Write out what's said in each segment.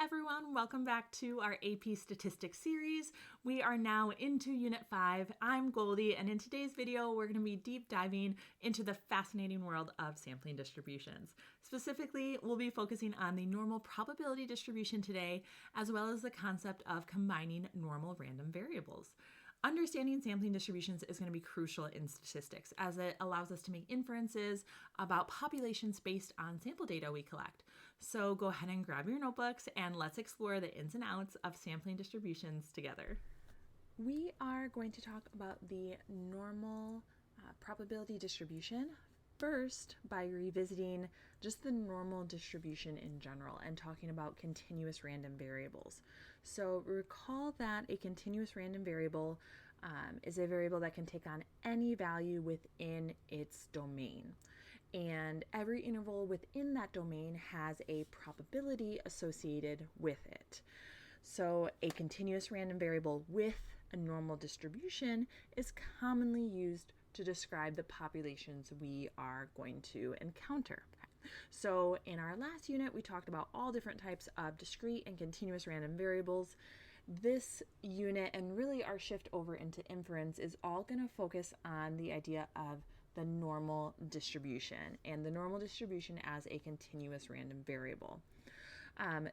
everyone, welcome back to our AP Statistics series. We are now into Unit 5. I'm Goldie, and in today's video, we're going to be deep diving into the fascinating world of sampling distributions. Specifically, we'll be focusing on the normal probability distribution today, as well as the concept of combining normal random variables. Understanding sampling distributions is going to be crucial in statistics as it allows us to make inferences about populations based on sample data we collect. So go ahead and grab your notebooks and let's explore the ins and outs of sampling distributions together. We are going to talk about the normal probability distribution first by revisiting just the normal distribution in general and talking about continuous random variables. So recall that a continuous random variable is a variable that can take on any value within its domain. And every interval within that domain has a probability associated with it. So a continuous random variable with a normal distribution is commonly used to describe the populations we are going to encounter. So in our last unit, we talked about all different types of discrete and continuous random variables. This unit, and really our shift over into inference, is all going to focus on the idea of the normal distribution and the normal distribution as a continuous random variable.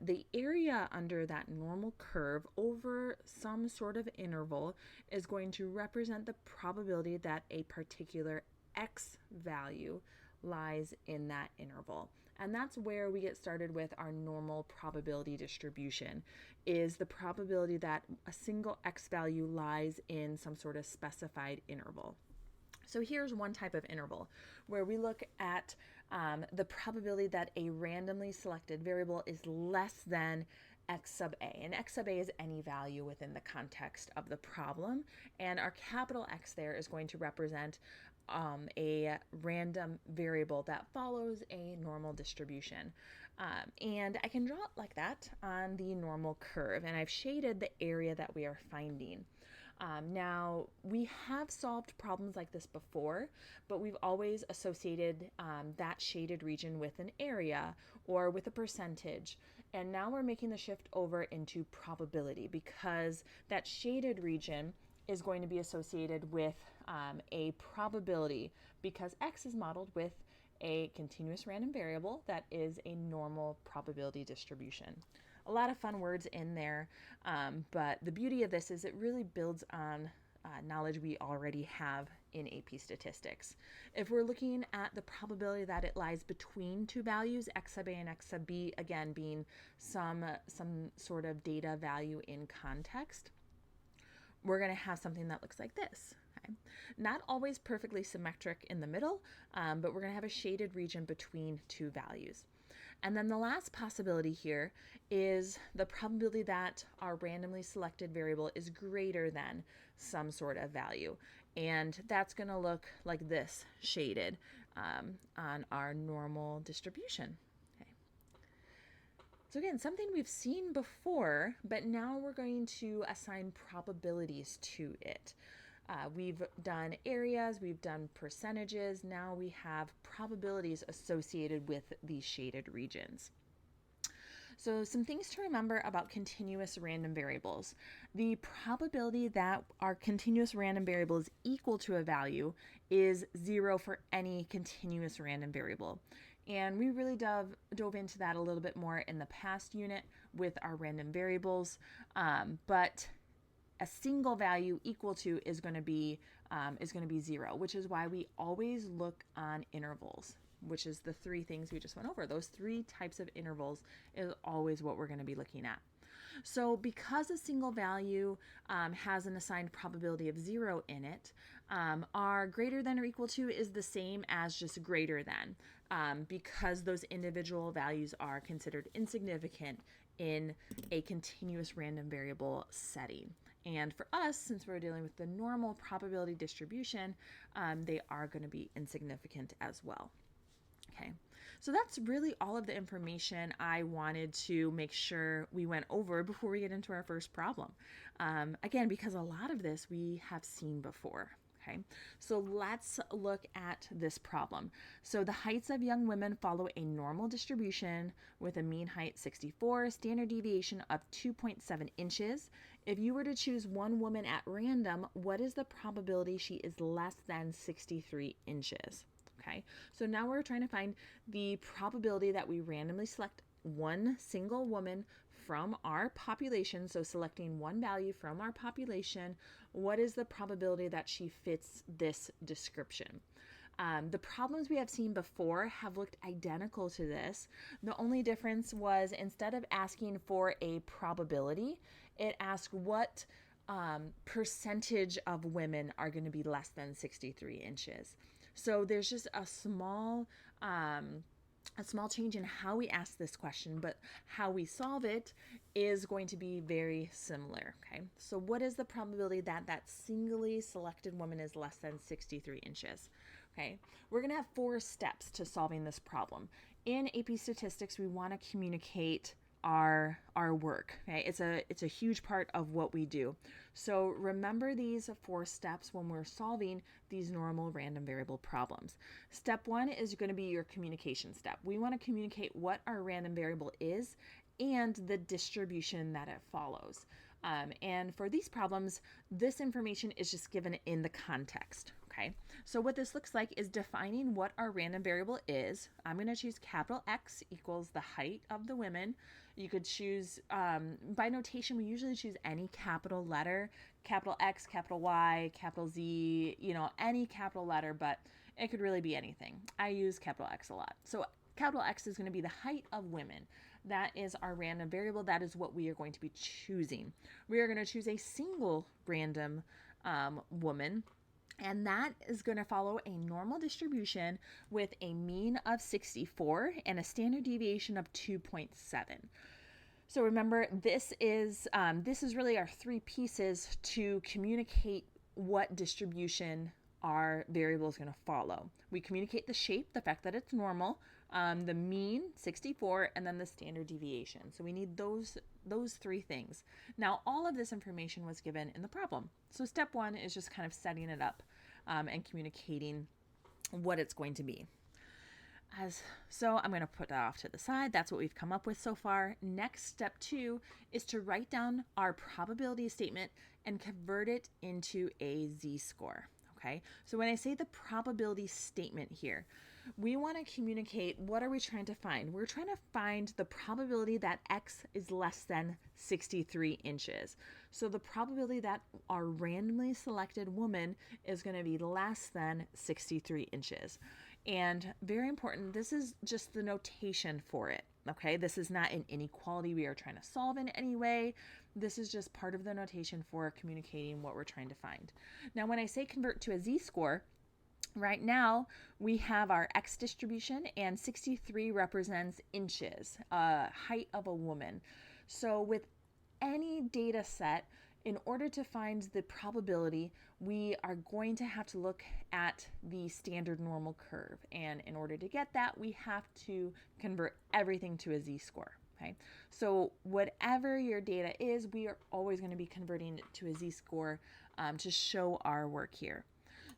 The area under that normal curve over some sort of interval is going to represent the probability that a particular x value lies in that interval. And that's where we get started with our normal probability distribution, is the probability that a single x value lies in some sort of specified interval. So here's one type of interval where we look at the probability that a randomly selected variable is less than x sub a. And x sub a is any value within the context of the problem. And our capital X there is going to represent a random variable that follows a normal distribution. And I can draw it like that on the normal curve. And I've shaded the area that we are finding. Now, we have solved problems like this before, but we've always associated that shaded region with an area or with a percentage. And now we're making the shift over into probability because that shaded region is going to be associated with a probability because X is modeled with a continuous random variable that is a normal probability distribution. A lot of fun words in there, but the beauty of this is it really builds on knowledge we already have in AP statistics. If we're looking at the probability that it lies between two values, x sub a and x sub b, again being some sort of data value in context, we're going to have something that looks like this. Okay? Not always perfectly symmetric in the middle, but we're going to have a shaded region between two values. And then the last possibility here is the probability that our randomly selected variable is greater than some sort of value. And that's going to look like this, shaded on our normal distribution. So again, something we've seen before, but now we're going to assign probabilities to it. We've done areas, we've done percentages, now we have probabilities associated with these shaded regions. So some things to remember about continuous random variables. The probability that our continuous random variable is equal to a value is 0 for any continuous random variable. And we really dove into that a little bit more in the past unit with our random variables, but a single value equal to is going to be 0, which is why we always look on intervals, which is the three things we just went over. Those three types of intervals is always what we're going to be looking at. So because a single value has an assigned probability of 0 in it, our greater than or equal to is the same as just greater than, because those individual values are considered insignificant in a continuous random variable setting. And for us, since we're dealing with the normal probability distribution, they are going to be insignificant as well. Okay, so that's really all of the information I wanted to make sure we went over before we get into our first problem. Again, because a lot of this we have seen before. Okay, so let's look at this problem. So the heights of young women follow a normal distribution with a mean height 64, standard deviation of 2.7 inches. If you were to choose one woman at random, what is the probability she is less than 63 inches? Okay, so now we're trying to find the probability that we randomly select one single woman from our population, so selecting one value from our population, what is the probability that she fits this description? The problems we have seen before have looked identical to this. The only difference was instead of asking for a probability, it asked what percentage of women are going to be less than 63 inches. So there's just a small change in how we ask this question, but how we solve it is going to be very similar. Okay, so what is the probability that that singly selected woman is less than 63 inches? Okay, we're going to have 4 steps to solving this problem. In AP Statistics, we want to communicate our work. Okay, it's a huge part of what we do. So remember these 4 steps when we're solving these normal random variable problems. Step 1 is going to be your communication step. We want to communicate what our random variable is and the distribution that it follows. And for these problems, this information is just given in the context. Okay, so what this looks like is defining what our random variable is. I'm going to choose capital X equals the height of the women. You could choose, by notation, we usually choose any capital letter, capital X, capital Y, capital Z, any capital letter, but it could really be anything. I use capital X a lot. So capital X is going to be the height of women. That is our random variable. That is what we are going to be choosing. We are going to choose a single random woman, and that is going to follow a normal distribution with a mean of 64 and a standard deviation of 2.7. So remember, this is really our 3 pieces to communicate what distribution our variable is going to follow. We communicate the shape, the fact that it's normal, the mean, 64, and then the standard deviation. So we need those 3 things. Now, all of this information was given in the problem. So step 1 is just kind of setting it up and communicating what it's going to be. So I'm going to put that off to the side. That's what we've come up with so far. Next, step 2 is to write down our probability statement and convert it into a z-score. Okay, so when I say the probability statement here, we want to communicate what are we trying to find? We're trying to find the probability that X is less than 63 inches. So the probability that our randomly selected woman is going to be less than 63 inches. And very important, this is just the notation for it. Okay, this is not an inequality we are trying to solve in any way. This is just part of the notation for communicating what we're trying to find. Now, when I say convert to a z-score, right now we have our X distribution and 63 represents inches, height of a woman. So with any data set, in order to find the probability, we are going to have to look at the standard normal curve. And in order to get that, we have to convert everything to a z-score. Okay, so whatever your data is, we are always going to be converting it to a z-score to show our work here.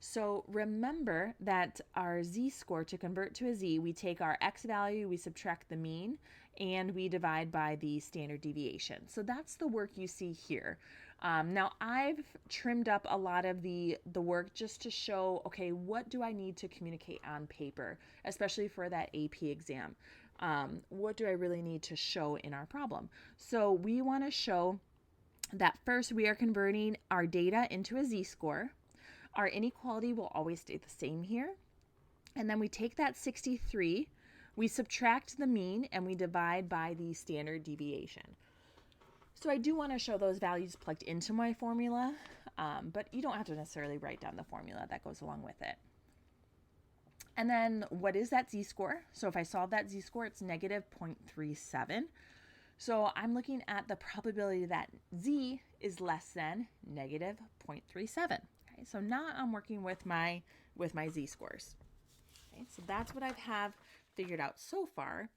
So remember that our z-score, to convert to a z, we take our X value, we subtract the mean, and we divide by the standard deviation. So that's the work you see here. Now I've trimmed up a lot of the work just to show, okay, what do I need to communicate on paper, especially for that AP exam? What do I really need to show in our problem? So we want to show that first we are converting our data into a z-score. Our inequality will always stay the same here. And then we take that 63, we subtract the mean, and we divide by the standard deviation. So I do want to show those values plugged into my formula, but you don't have to necessarily write down the formula that goes along with it. And then what is that z-score? So if I solve that z-score, it's negative 0.37. So I'm looking at the probability that z is less than negative 0.37. Okay, so now I'm working with my z-scores. Okay, so that's what I have figured out so far.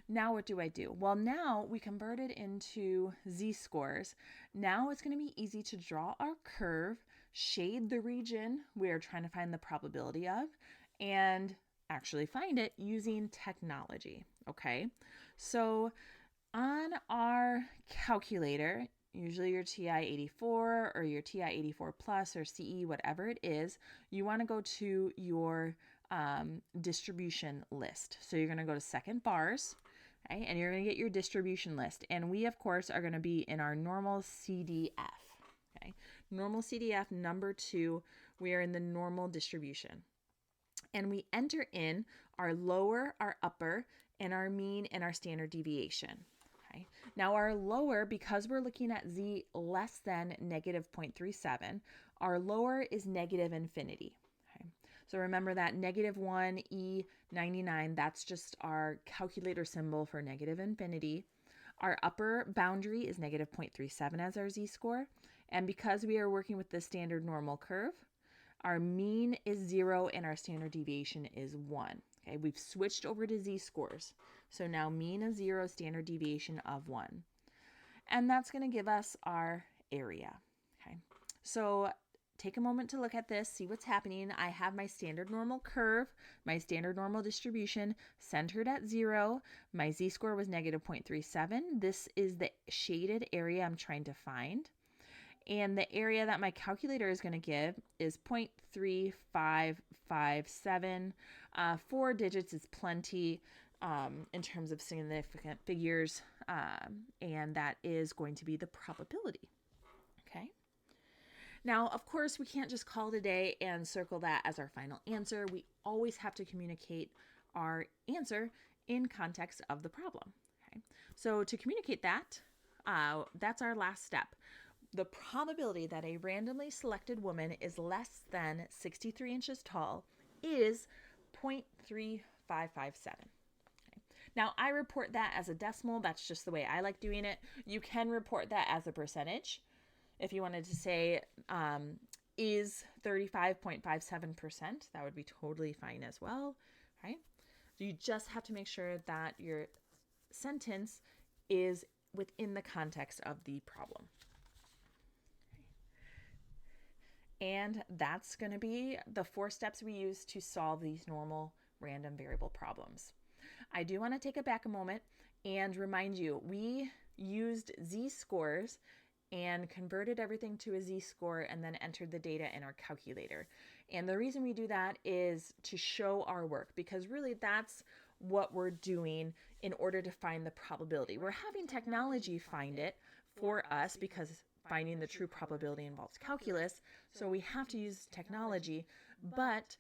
Now what do I do? Well, now we converted into z-scores. Now it's going to be easy to draw our curve shade the region we're trying to find the probability of, and actually find it using technology. Okay, so on our calculator, usually your TI-84 or your TI-84 plus or CE, whatever it is, you want to go to your distribution list. So you're going to go to second bars, okay, and you're going to get your distribution list. And we, of course, are going to be in our normal CDF. Okay, normal CDF number 2, we are in the normal distribution. And we enter in our lower, our upper, and our mean and our standard deviation. Okay. Now our lower, because we're looking at z less than negative 0.37, our lower is negative infinity. Okay. So remember that negative 1 E99, that's just our calculator symbol for negative infinity. Our upper boundary is negative 0.37 as our z-score. And because we are working with the standard normal curve, our mean is 0 and our standard deviation is 1. Okay, we've switched over to z-scores. So now mean is 0, standard deviation of 1. And that's going to give us our area. Okay, so take a moment to look at this, see what's happening. I have my standard normal curve, my standard normal distribution centered at 0. My z-score was negative 0.37. This is the shaded area I'm trying to find. And the area that my calculator is going to give is 0.3557. 4 digits is plenty in terms of significant figures, and that is going to be the probability. Okay. Now, of course, we can't just call it a day and circle that as our final answer. We always have to communicate our answer in context of the problem. Okay. So to communicate that, that's our last step. The probability that a randomly selected woman is less than 63 inches tall is 0.3557. Okay. Now, I report that as a decimal. That's just the way I like doing it. You can report that as a percentage. If you wanted to say is 35.57%, that would be totally fine as well. Right? You just have to make sure that your sentence is within the context of the problem. And that's going to be the 4 steps we use to solve these normal random variable problems. I do want to take it back a moment and remind you, we used z-scores and converted everything to a z-score and then entered the data in our calculator. And the reason we do that is to show our work, because really that's what we're doing in order to find the probability. We're having technology find it for us because finding the true probability involves calculus, so we have to use technology, but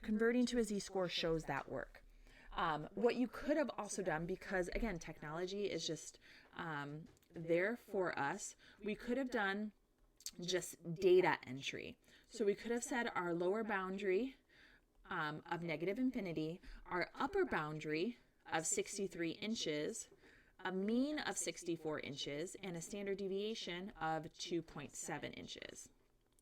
converting to a z-score shows that work. What you could have also done, because again, technology is just there for us, we could have done just data entry. So we could have said our lower boundary of negative infinity, our upper boundary of 63 inches, a mean of 64 inches, and a standard deviation of 2.7 inches.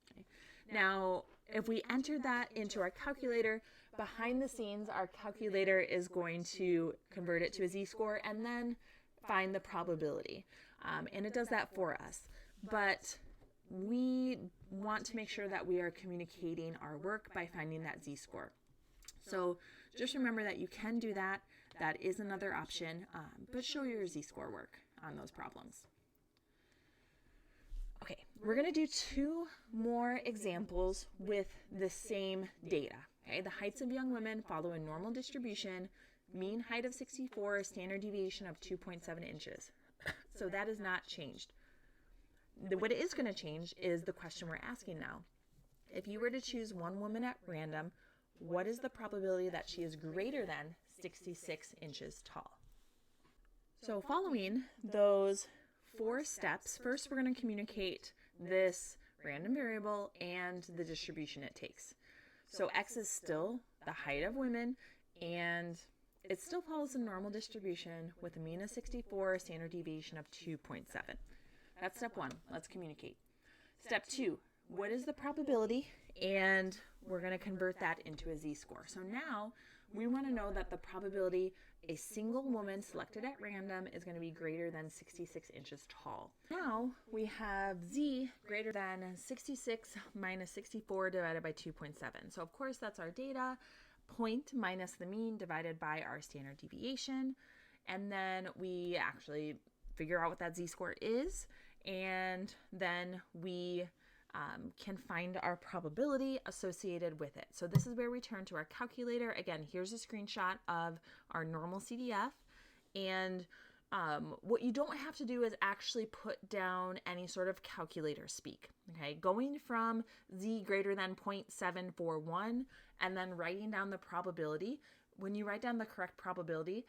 Okay. Now, if we enter that into our calculator, behind the scenes, our calculator is going to convert it to a z-score and then find the probability. And it does that for us. But we want to make sure that we are communicating our work by finding that z-score. So just remember that you can do that. That is another option, but show your z-score work on those problems. Okay, we're going to do 2 more examples with the same data. Okay, the heights of young women follow a normal distribution, mean height of 64, standard deviation of 2.7 inches. So that is not changed. What it is going to change is the question we're asking now. If you were to choose one woman at random, what is the probability that she is greater than 66 inches tall? So following those 4 steps, first we're going to communicate this random variable and the distribution it takes. So X is still the height of women, and it still follows a normal distribution with a mean of 64, standard deviation of 2.7. That's step 1. Let's communicate. Step 2, what is the probability? And we're going to convert that into a z-score. So now we want to know that the probability a single woman selected at random is going to be greater than 66 inches tall. Now we have Z greater than 66 minus 64 divided by 2.7. So of course that's our data, point minus the mean divided by our standard deviation. And then we actually figure out what that Z-score is. And then we can find our probability associated with it. So this is where we turn to our calculator. Again, here's a screenshot of our normal CDF. And what you don't have to do is actually put down any sort of calculator speak. Okay, going from Z greater than 0.741 and then writing down the probability. When you write down the correct probability,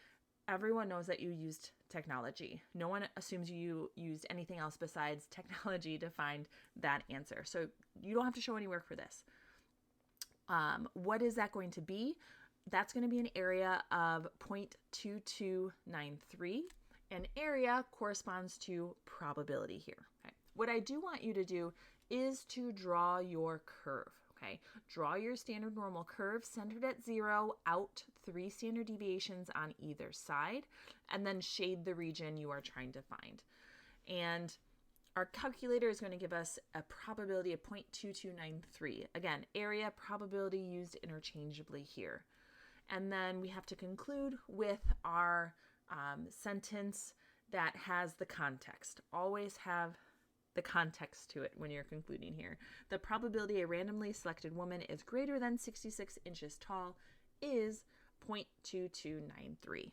everyone knows that you used technology. No one assumes you used anything else besides technology to find that answer. So you don't have to show any work for this. What is that going to be? That's going to be an area of 0.2293. And area corresponds to probability here. Okay. What I do want you to do is to draw your curve. Okay, draw your standard normal curve centered at 0, out 3 standard deviations on either side, and then shade the region you are trying to find. And our calculator is going to give us a probability of 0.2293. Again, area, probability used interchangeably here. And then we have to conclude with our sentence that has the context. Always have the context to it when you're concluding here. The probability a randomly selected woman is greater than 66 inches tall is 0.2293.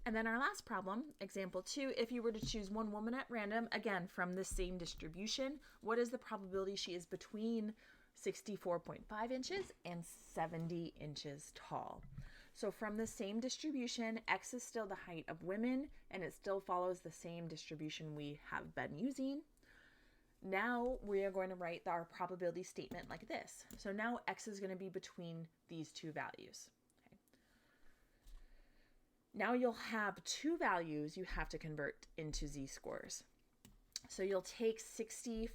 And then our last problem, example 2, if you were to choose one woman at random, again, from the same distribution, what is the probability she is between 64.5 inches and 70 inches tall? So from the same distribution, X is still the height of women, and it still follows the same distribution we have been using. Now we are going to write our probability statement like this. So now X is going to be between these two values. Okay. Now you'll have two values you have to convert into Z-scores. So you'll take 64.5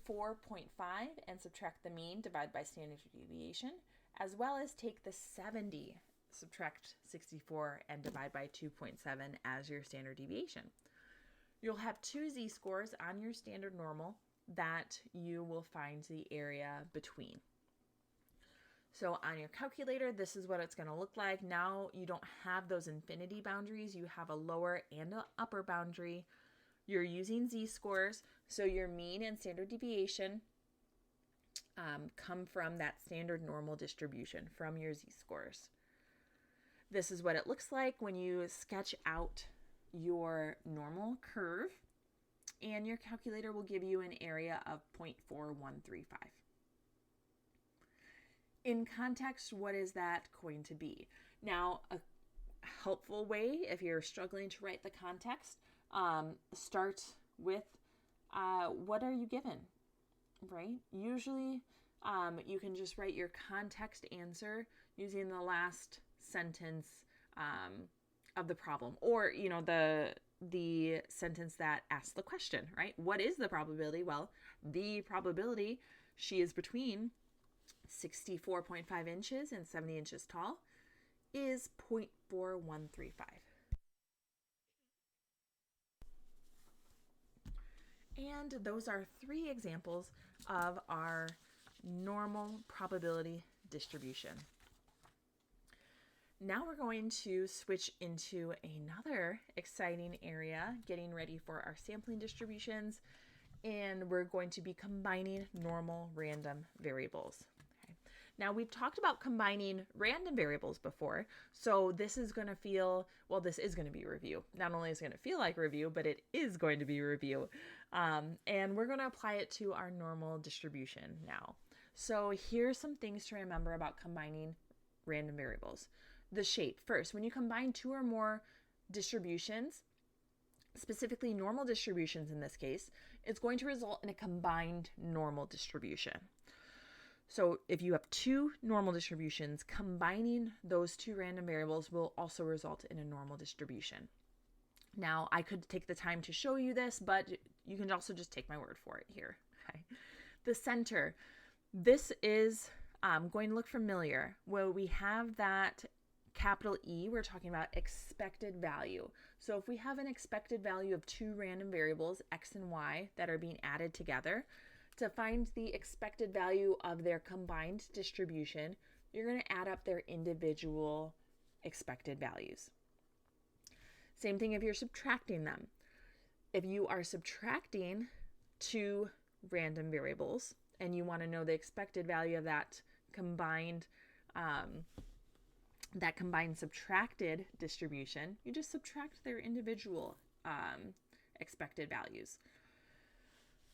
and subtract the mean, divide by standard deviation, as well as take the 70, subtract 64 and divide by 2.7 as your standard deviation. You'll have two Z-scores on your standard normal that you will find the area between. So on your calculator, this is what it's going to look like. Now you don't have those infinity boundaries. You have a lower and an upper boundary. You're using Z-scores, so your mean and standard deviation come from that standard normal distribution from your Z-scores. This is what it looks like when you sketch out your normal curve, and your calculator will give you an area of 0.4135. In context, what is that going to be? Now, a helpful way, if you're struggling to write the context, start with what are you given, right? Usually, you can just write your context answer using the last sentence of the problem, or the sentence that asks the question, right? What is the probability? Well, the probability she is between 64.5 inches and 70 inches tall is 0.4135. And those are 3 examples of our normal probability distribution. Now we're going to switch into another exciting area, getting ready for our sampling distributions, and we're going to be combining normal random variables. Okay. Now we've talked about combining random variables before, so this is going to feel, well, this is going to be review. Not only is it going to feel like review, but it is going to be review. And we're going to apply it to our normal distribution now. So here's some things to remember about combining random variables. The shape. First, when you combine 2 or more distributions, specifically normal distributions in this case, it's going to result in a combined normal distribution. So if you have 2 normal distributions, combining those 2 random variables will also result in a normal distribution. Now, I could take the time to show you this, but you can also just take my word for it here. Okay. The center. This is going to look familiar. Where we have that capital E, we're talking about expected value. So if we have an expected value of two random variables, X and Y, that are being added together, to find the expected value of their combined distribution, you're going to add up their individual expected values. Same thing if you're subtracting them. If you are subtracting two random variables and you want to know the expected value of that combined subtracted distribution, you just subtract their individual expected values.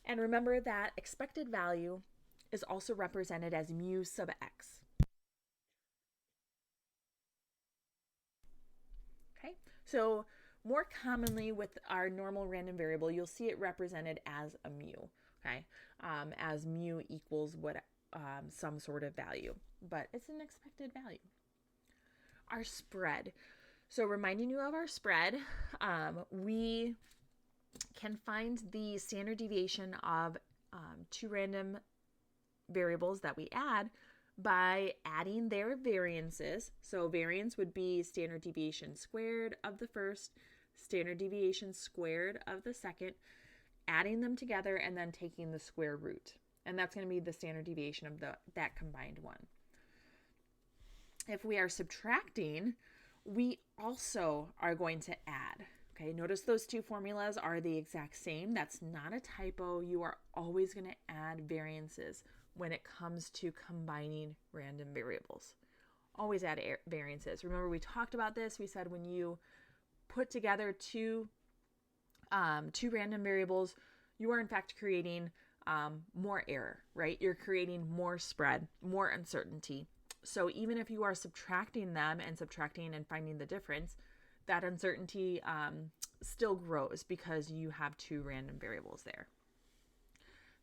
And remember that expected value is also represented as mu sub x. Okay, so more commonly with our normal random variable, you'll see it represented as a mu, okay, as mu equals what some sort of value, but it's an expected value. Our spread. So reminding you of our spread, we can find the standard deviation of two random variables that we add by adding their variances. So variance would be standard deviation squared of the first, standard deviation squared of the second, adding them together and then taking the square root. And that's going to be the standard deviation of that combined one. If we are subtracting, we also are going to add. Okay, notice those two formulas are the exact same. That's not a typo. You are always going to add variances when it comes to combining random variables. Always add variances. Remember, we talked about this. We said when you put together two random variables, you are in fact creating more error, right? You're creating more spread, more uncertainty. So even if you are subtracting them and finding the difference, that uncertainty still grows because you have two random variables there.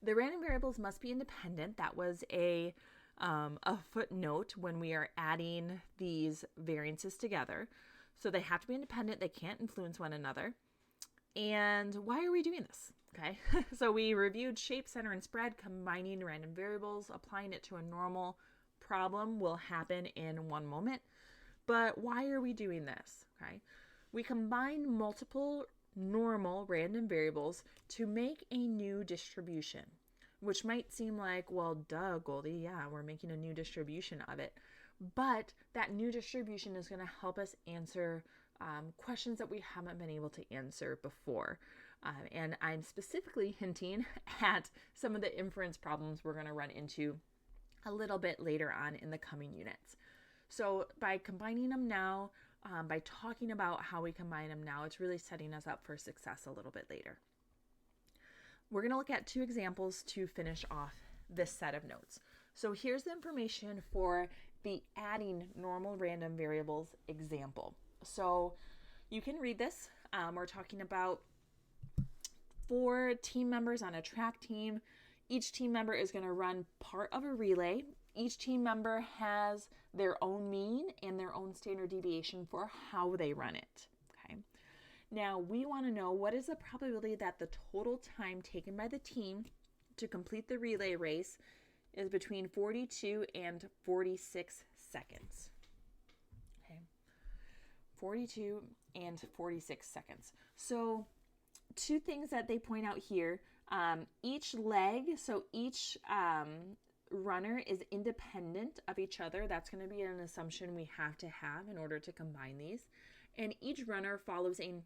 The random variables must be independent. That was a footnote when we are adding these variances together. So they have to be independent. They can't influence one another. And why are we doing this? Okay, so we reviewed shape, center, and spread, combining random variables, applying it to a normal problem will happen in one moment. But why are we doing this? Okay, we combine multiple normal random variables to make a new distribution, which might seem like, well, duh, Goldie, yeah, we're making a new distribution of it. But that new distribution is going to help us answer questions that we haven't been able to answer before. And I'm specifically hinting at some of the inference problems we're going to run into a little bit later on in the coming units. So by combining them now, by talking about how we combine them now, it's really setting us up for success a little bit later. We're going to look at two examples to finish off this set of notes. So here's the information for the adding normal random variables example. So you can read this. We're talking about 4 team members on a track team. Each team member is going to run part of a relay. Each team member has their own mean and their own standard deviation for how they run it. Okay. Now we want to know what is the probability that the total time taken by the team to complete the relay race is between 42 and 46 seconds. Okay. 42 and 46 seconds. So two things that they point out here. Each leg, so each runner is independent of each other. That's going to be an assumption we have to have in order to combine these. And each runner follows a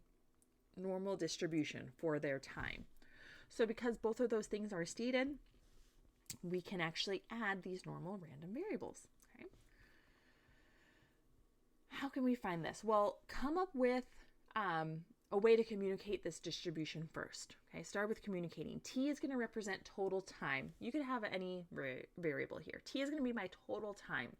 normal distribution for their time. So because both of those things are stated, we can actually add these normal random variables. Okay. How can we find this? Well, come up with a way to communicate this distribution first. Okay, start with communicating. T is going to represent total time. You could have any variable here. T is going to be my total time.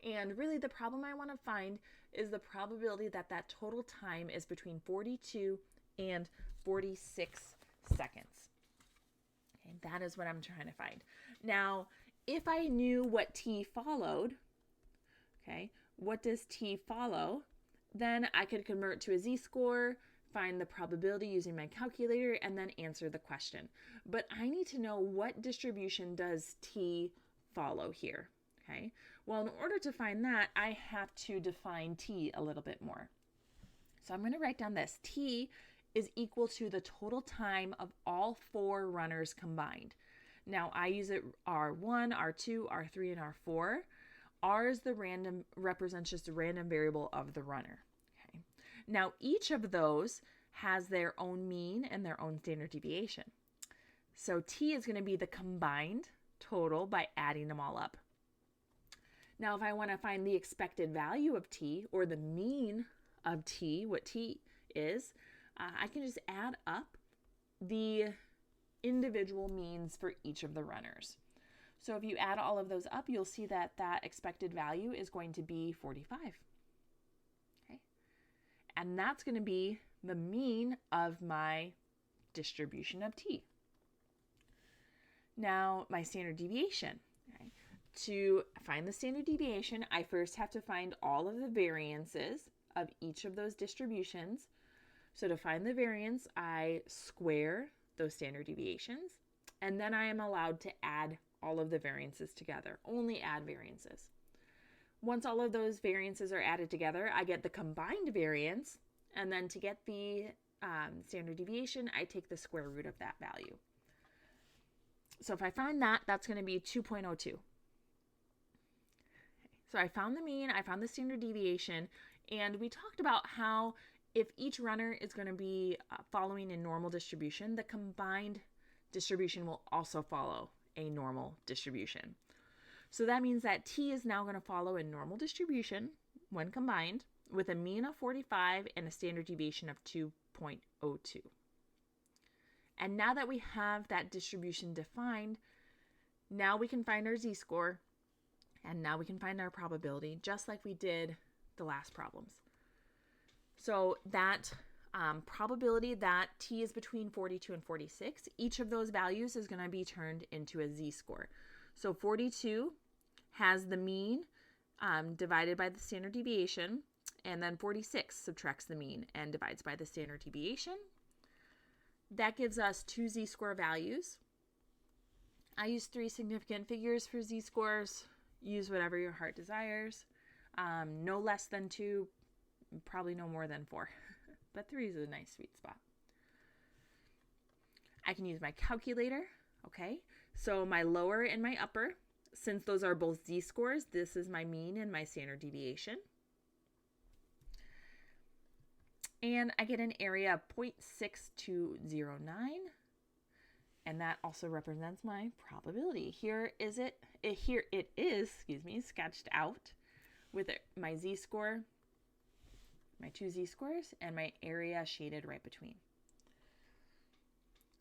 And really the problem I want to find is the probability that that total time is between 42 and 46 seconds. Okay, that is what I'm trying to find. Now, if I knew what T followed, okay, what does T follow? Then I could convert to a z-score, find the probability using my calculator, and then answer the question. But I need to know what distribution does T follow here. Okay, well, in order to find that, I have to define t a little bit more. So I'm going to write down this. T is equal to the total time of all 4 runners combined. Now I use it R1, R2, R3, and R4. R is the random, represents just a random variable of the runner. Okay. Now each of those has their own mean and their own standard deviation. So T is going to be the combined total by adding them all up. Now if I want to find the expected value of T, or the mean of T, what T is, I can just add up the individual means for each of the runners. So if you add all of those up, you'll see that that expected value is going to be 45. Okay? And that's going to be the mean of my distribution of T. Now, my standard deviation. Okay? To find the standard deviation, I first have to find all of the variances of each of those distributions. So to find the variance, I square those standard deviations, and then I am allowed to add all of the variances together, only add variances. Once all of those variances are added together, I get the combined variance, and then to get the standard deviation, I take the square root of that value. So if I find that, that's going to be 2.02. So I found the mean, I found the standard deviation, and we talked about how if each runner is going to be following a normal distribution, the combined distribution will also follow a normal distribution. So that means that T is now going to follow a normal distribution when combined with a mean of 45 and a standard deviation of 2.02. And now that we have that distribution defined, now we can find our z-score, and now we can find our probability, just like we did the last problems. So that probability that T is between 42 and 46, each of those values is going to be turned into a z-score. So 42 has the mean divided by the standard deviation, and then 46 subtracts the mean and divides by the standard deviation. That gives us 2 z-score values. I use 3 significant figures for z-scores. Use whatever your heart desires. No less than 2, probably no more than 4, but 3 is a nice sweet spot. I can use my calculator. Okay, so my lower and my upper, since those are both z-scores, this is my mean and my standard deviation. And I get an area of 0.6209, and that also represents my probability. Here it is, sketched out with my z-score, my 2 z-scores, and my area shaded right between.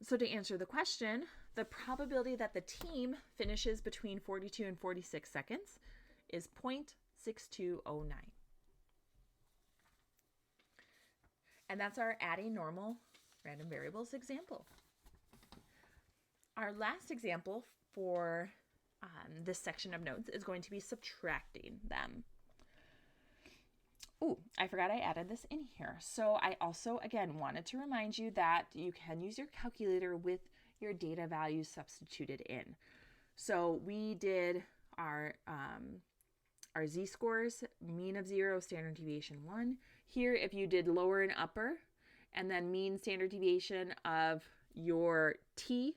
So to answer the question, the probability that the team finishes between 42 and 46 seconds is 0.6209. And that's our adding normal random variables example. Our last example for this section of notes is going to be subtracting them. Oh, I forgot I added this in here. So I also, again, wanted to remind you that you can use your calculator with your data values substituted in. So we did our z-scores, mean of 0, standard deviation 1. Here, if you did lower and upper, and then mean standard deviation of your t,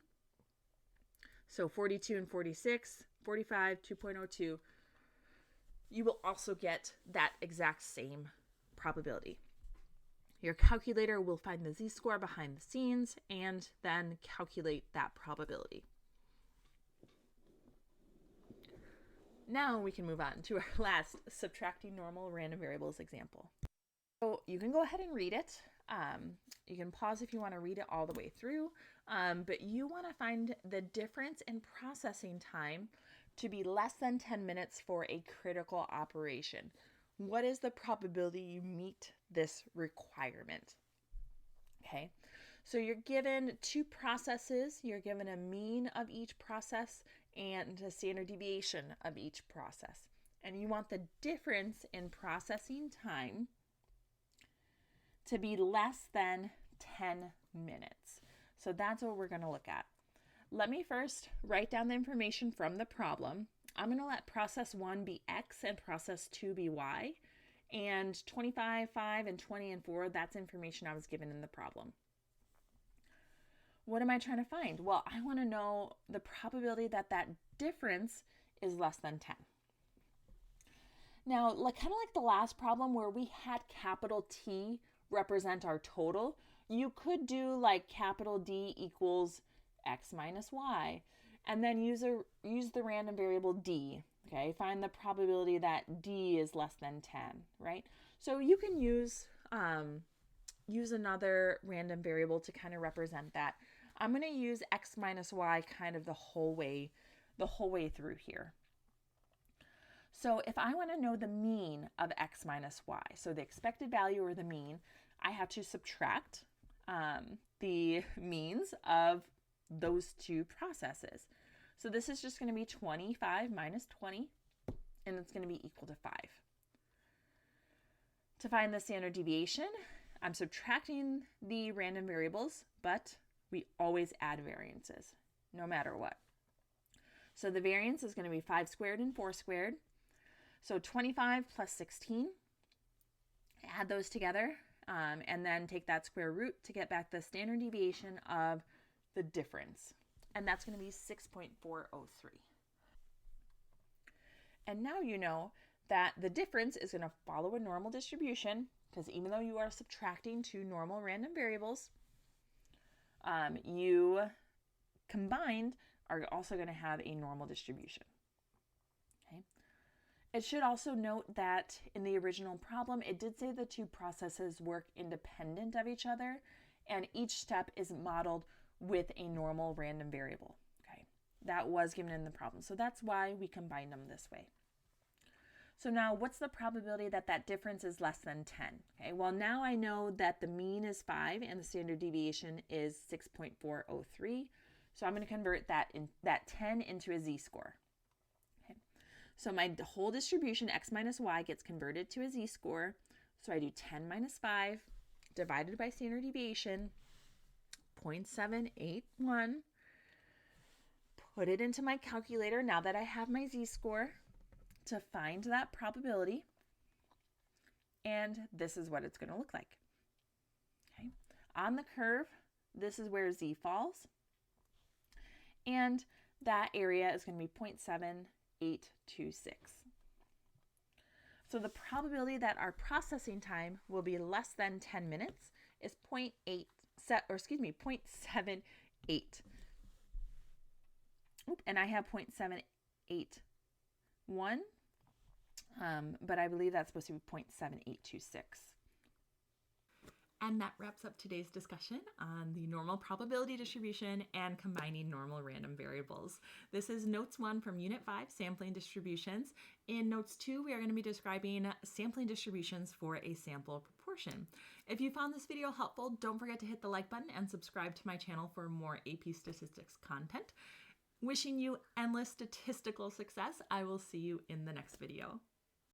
so 42 and 46, 45, 2.02, you will also get that exact same probability. Your calculator will find the z-score behind the scenes and then calculate that probability. Now we can move on to our last subtracting normal random variables example. So you can go ahead and read it. You can pause if you want to read it all the way through, but you want to find the difference in processing time to be less than 10 minutes for a critical operation. What is the probability you meet this requirement? Okay, so you're given 2 processes. You're given a mean of each process and a standard deviation of each process. And you want the difference in processing time to be less than 10 minutes. So that's what we're going to look at. Let me first write down the information from the problem, I'm going to let process 1 be X and process 2 be Y. And 25, 5, and 20 and 4, that's information I was given in the problem. What am I trying to find? Well, I want to know the probability that that difference is less than 10. Now, kind of like the last problem where we had capital T represent our total, you could do like capital D equals X minus Y, and then use the random variable D. Okay, find the probability that D is less than 10, right? So you can use another random variable to kind of represent that. I'm going to use X minus Y kind of the whole way through here. So if I want to know the mean of X minus Y, so the expected value or the mean, I have to subtract the means of those two processes. So this is just going to be 25 minus 20, and it's going to be equal to 5. To find the standard deviation, I'm subtracting the random variables, but we always add variances, no matter what. So the variance is going to be 5 squared and 4 squared. So 25 plus 16, add those together, and then take that square root to get back the standard deviation of the difference. And that's going to be 6.403. And now you know that the difference is going to follow a normal distribution, because even though you are subtracting two normal random variables, you combined are also going to have a normal distribution. Okay. It should also note that in the original problem, it did say the two processes work independent of each other, and each step is modeled with a normal random variable. Okay, that was given in the problem, so that's why we combined them this way. So now, what's the probability that that difference is less than 10? Okay, well, now I know that the mean is 5 and the standard deviation is 6.403. So I'm going to convert that 10 into a z-score. Okay, so my whole distribution, x minus y, gets converted to a z-score. So I do 10 minus 5 divided by standard deviation, 0.781. Put it into my calculator now that I have my z-score to find that probability, and this is what it's going to look like. Okay. On the curve, this is where z falls, and that area is going to be 0.7826. So the probability that our processing time will be less than 10 minutes is 0.78. And I have 0.781. But I believe that's supposed to be 0.7826. And that wraps up today's discussion on the normal probability distribution and combining normal random variables. This is Notes 1 from Unit 5, Sampling Distributions. In Notes 2, we are going to be describing sampling distributions for a sample proportion. If you found this video helpful, don't forget to hit the like button and subscribe to my channel for more AP Statistics content. Wishing you endless statistical success. I will see you in the next video.